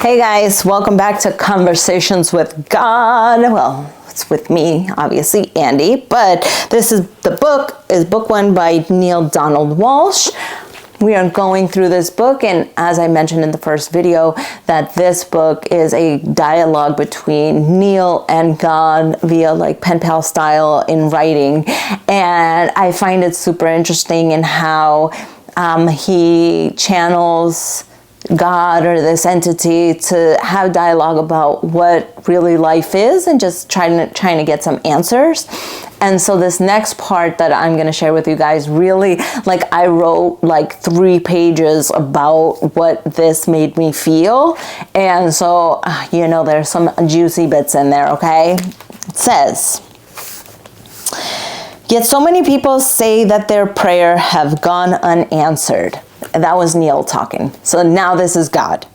Hey guys, welcome back to Conversations with God. Well, it's with me, obviously, Andy, but the book is book one by Neale Donald Walsch. We are going through this book, and as I mentioned in the first video, that this book is a dialogue between Neale and God via like pen pal style in writing, and I find it super interesting in how he channels God or this entity to have dialogue about what really life is and just trying to get some answers. And so this next part that I'm going to share with you guys, really, like, I wrote like 3 pages about what this made me feel. And so, there's some juicy bits in there, okay? It says, "Yet so many people say that their prayer have gone unanswered." That was Neale talking. So now this is God.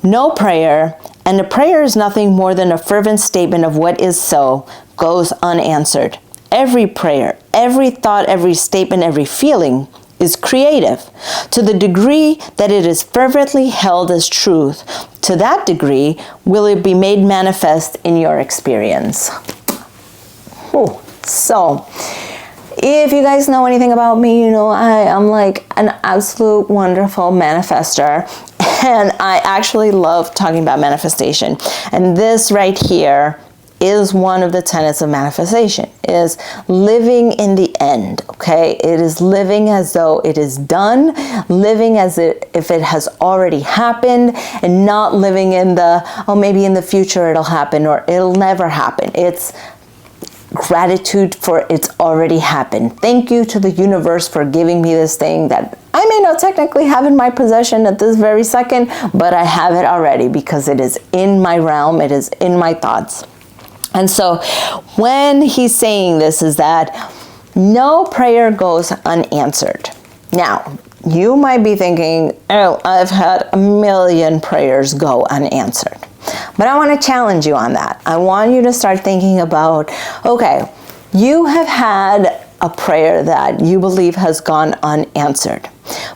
"No prayer, and a prayer is nothing more than a fervent statement of what is so, goes unanswered. Every prayer, every thought, every statement, every feeling is creative. To the degree that it is fervently held as truth, to that degree will it be made manifest in your experience." Ooh, so if you guys know anything about me, I am like an absolute wonderful manifester, and I actually love talking about manifestation. And this right here is one of the tenets of manifestation, is living in the end, okay? It is living as though it is done, living as if it has already happened, and not living in maybe in the future it'll happen or it'll never happen. It's gratitude for it's already happened. Thank you to the universe for giving me this thing that I may not technically have in my possession at this very second, but I have it already because it is in my realm, it is in my thoughts. And so when he's saying this is that no prayer goes unanswered. Now, you might be thinking, oh, I've had a million prayers go unanswered. But I want to challenge you on that. I want you to start thinking about, okay, you have had a prayer that you believe has gone unanswered.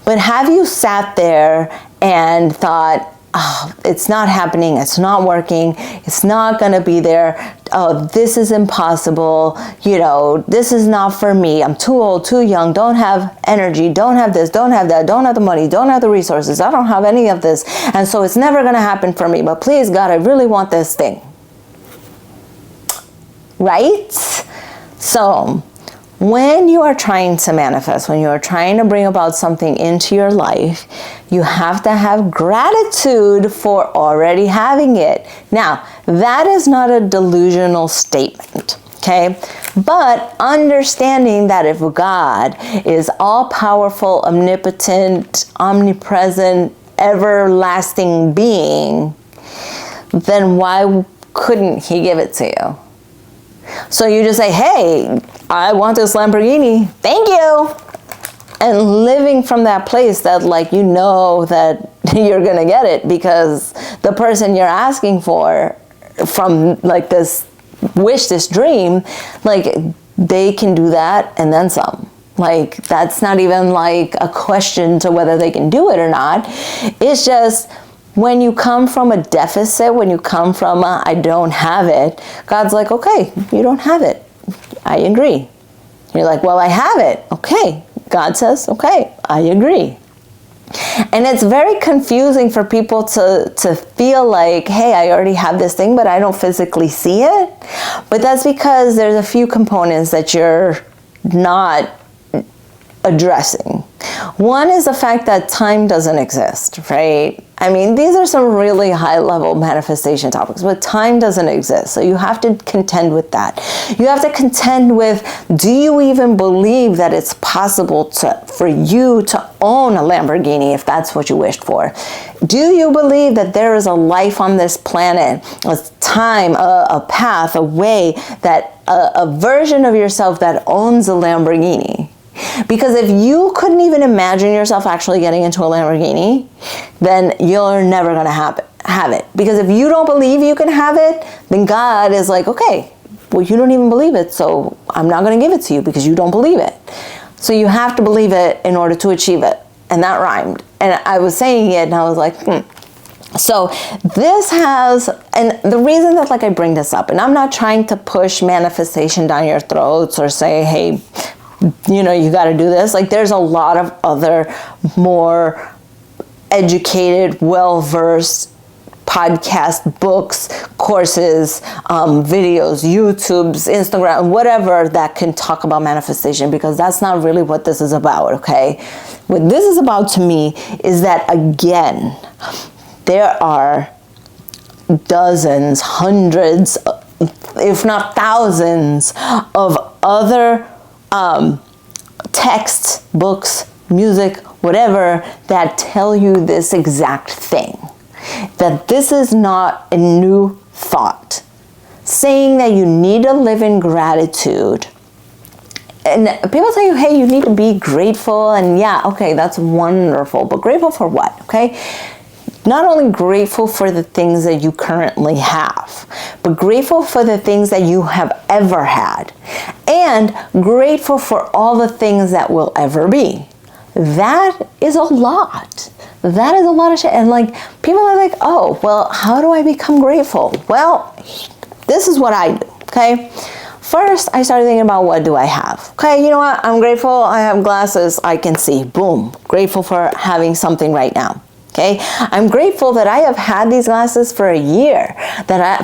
But have you sat there and thought, oh, it's not happening, it's not working, it's not going to be there, oh, this is impossible, this is not for me, I'm too old, too young, don't have energy, don't have this, don't have that, don't have the money, don't have the resources, I don't have any of this, and so it's never going to happen for me, but please God, I really want this thing. Right? So when you are trying to manifest, when you are trying to bring about something into your life, you have to have gratitude for already having it. Now, that is not a delusional statement, okay? But understanding that if God is all-powerful, omnipotent, omnipresent, everlasting being, then why couldn't he give it to you? So you just say, hey, I want this Lamborghini, thank you. And living from that place that that you're gonna get it because the person you're asking for from this wish, this dream, they can do that and then some. That's not even a question to whether they can do it or not. It's just, when you come from a deficit, when you come from I don't have it, God's like, okay, you don't have it. I agree. You're like, well, I have it. Okay. God says, okay, I agree. And it's very confusing for people to feel like, hey, I already have this thing, but I don't physically see it. But that's because there's a few components that you're not addressing. One is the fact that time doesn't exist, right? I mean, these are some really high-level manifestation topics, but time doesn't exist. So you have to contend with that. You have to contend with, do you even believe that it's possible for you to own a Lamborghini if that's what you wished for? Do you believe that there is a life on this planet, a time, a path, a way, that a version of yourself that owns a Lamborghini? Because if you couldn't even imagine yourself actually getting into a Lamborghini, then you're never going to have it. Because if you don't believe you can have it, then God is like, okay, well, you don't even believe it, so I'm not going to give it to you because you don't believe it. So you have to believe it in order to achieve it. And that rhymed. And I was saying it and I was like, So this has, and the reason that like I bring this up, and I'm not trying to push manifestation down your throats or say, hey, you know, you got to do this. Like there's a lot of other more educated, well-versed podcasts, books, courses, videos, YouTubes, Instagram, whatever that can talk about manifestation, because that's not really what this is about, okay? What this is about to me is that, again, there are dozens, hundreds, if not thousands of other texts, books, music, whatever, that tell you this exact thing. That this is not a new thought. Saying that you need to live in gratitude. And people tell you, hey, you need to be grateful. And yeah, okay, that's wonderful. But grateful for what, okay? Not only grateful for the things that you currently have, but grateful for the things that you have ever had. And grateful for all the things that will ever be. That is a lot. That is a lot of shit. And like, people are like, oh, well, how do I become grateful? Well, this is what I do, okay? First, I started thinking about what do I have? Okay, you know what? I'm grateful. I have glasses. I can see. Boom. Grateful for having something right now. Okay, I'm grateful that I have had these glasses for a year,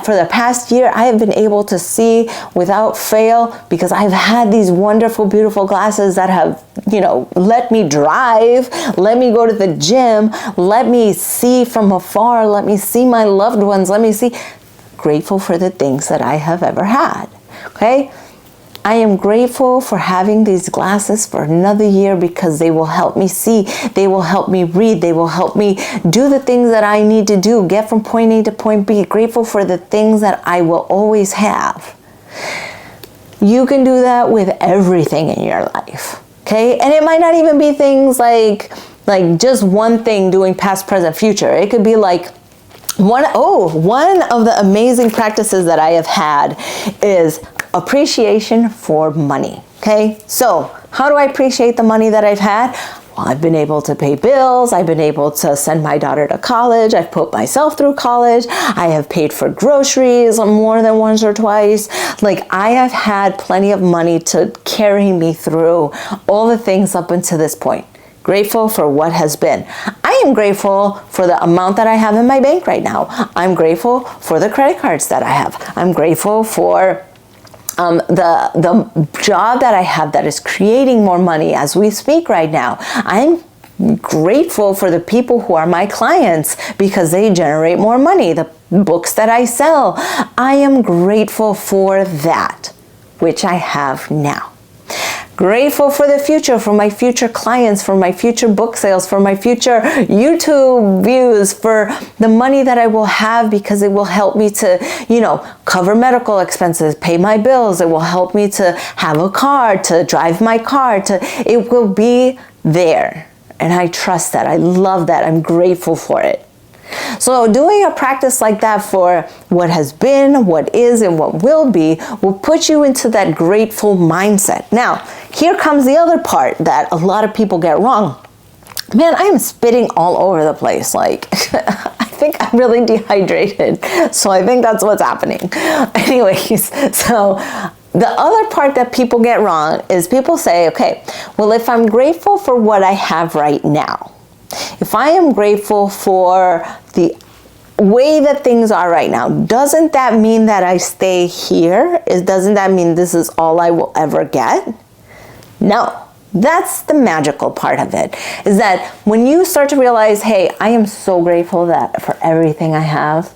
for the past year, I have been able to see without fail because I've had these wonderful, beautiful glasses that have, you know, let me drive, let me go to the gym, let me see from afar, let me see my loved ones, let me see. Grateful for the things that I have ever had, okay? I am grateful for having these glasses for another year because they will help me see, they will help me read, they will help me do the things that I need to do, get from point A to point B. Grateful for the things that I will always have. You can do that with everything in your life, okay? And it might not even be things like just one thing doing past, present, future. It could be like, one of the amazing practices that I have had is appreciation for money, okay? So how do I appreciate the money that I've had? Well, I've been able to pay bills. I've been able to send my daughter to college. I've put myself through college. I have paid for groceries more than once or twice. Like, I have had plenty of money to carry me through all the things up until this point. Grateful for what has been. I am grateful for the amount that I have in my bank right now. I'm grateful for the credit cards that I have. I'm grateful for the job that I have that is creating more money as we speak right now. I'm grateful for the people who are my clients because they generate more money. The books that I sell, I am grateful for that, which I have now. Grateful for the future, for my future clients, for my future book sales, for my future YouTube views, for the money that I will have because it will help me to, you know, cover medical expenses, pay my bills. It will help me to have a car, to drive my car, it will be there. And I trust that. I love that. I'm grateful for it. So doing a practice like that for what has been, what is, and what will be will put you into that grateful mindset. Now, here comes the other part that a lot of people get wrong. Man, I am spitting all over the place. Like, I think I'm really dehydrated. So I think that's what's happening. Anyways, so the other part that people get wrong is people say, okay, well, if I'm grateful for what I have right now, if I am grateful for the way that things are right now, doesn't that mean that I stay here? Doesn't that mean this is all I will ever get? No. That's the magical part of it, is that when you start to realize, hey, I am so grateful that for everything I have,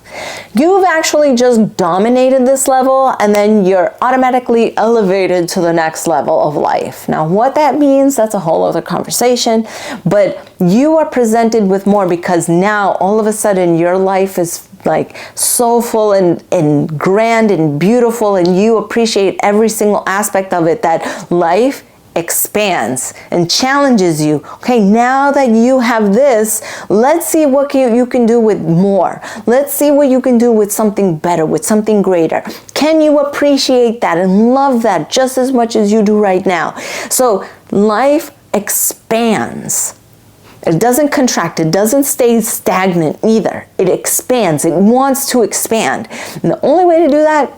you've actually just dominated this level and then you're automatically elevated to the next level of life. Now, what that means, that's a whole other conversation, but you are presented with more because now all of a sudden your life is like so full and grand and beautiful, and you appreciate every single aspect of it, that life expands and challenges you. Okay, now that you have this, let's see what you can do with more. Let's see what you can do with something better, with something greater. Can you appreciate that and love that just as much as you do right now? So life expands. It doesn't contract. It doesn't stay stagnant either. It expands. It wants to expand. And the only way to do that,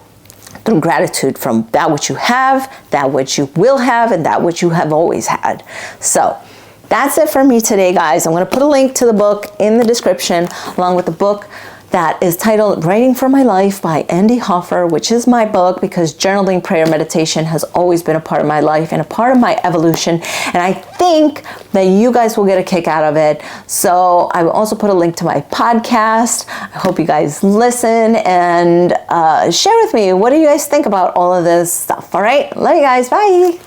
through gratitude from that which you have, that which you will have, and that which you have always had. So that's it for me today, guys. I'm going to put a link to the book in the description, along with the book that is titled Writing for My Life by Andy Hoffer, which is my book, because journaling, prayer, meditation has always been a part of my life and a part of my evolution. And I think that you guys will get a kick out of it. So I will also put a link to my podcast. I hope you guys listen and share with me. What do you guys think about all of this stuff? All right. Love you guys. Bye.